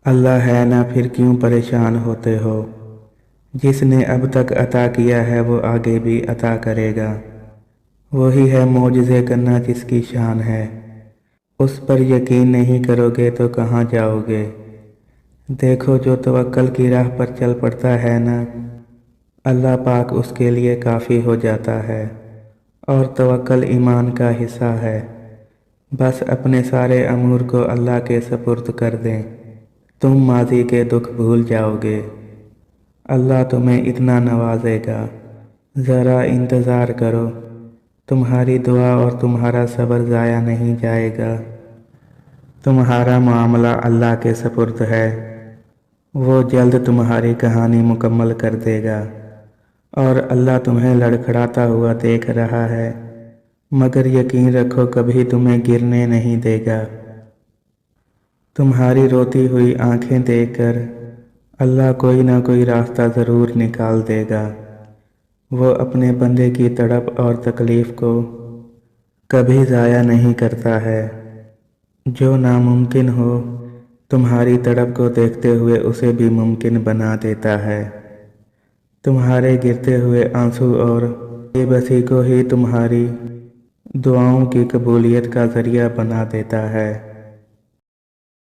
اللہ ہے نا پھر کیوں پریشان ہوتے ہو؟ جس نے اب تک عطا کیا ہے وہ آگے بھی عطا کرے گا۔ وہی ہے معجزے کرنا جس کی شان ہے۔ اس پر یقین نہیں کرو گے تو کہاں جاؤ گے؟ دیکھو جو توکل کی راہ پر چل پڑتا ہے نا، اللہ پاک اس کے لیے کافی ہو جاتا ہے۔ اور توکل ایمان کا حصہ ہے۔ بس اپنے سارے امور کو اللہ کے سپرد کر دیں، تم ماضی کے دکھ بھول جاؤ گے۔ اللہ تمہیں اتنا نوازے گا، ذرا انتظار کرو۔ تمہاری دعا اور تمہارا صبر ضائع نہیں جائے گا۔ تمہارا معاملہ اللہ کے سپرد ہے، وہ جلد تمہاری کہانی مکمل کر دے گا۔ اور اللہ تمہیں لڑکھڑاتا ہوا دیکھ رہا ہے، مگر یقین رکھو کبھی تمہیں گرنے نہیں دے گا۔ تمہاری روتی ہوئی آنکھیں دیکھ کر اللہ کوئی نہ کوئی راستہ ضرور نکال دے گا۔ وہ اپنے بندے کی تڑپ اور تکلیف کو کبھی ضائع نہیں کرتا ہے۔ جو ناممکن ہو تمہاری تڑپ کو دیکھتے ہوئے اسے بھی ممکن بنا دیتا ہے۔ تمہارے گرتے ہوئے آنسو اور بے بسی کو ہی تمہاری دعاؤں کی قبولیت کا ذریعہ بنا دیتا ہے۔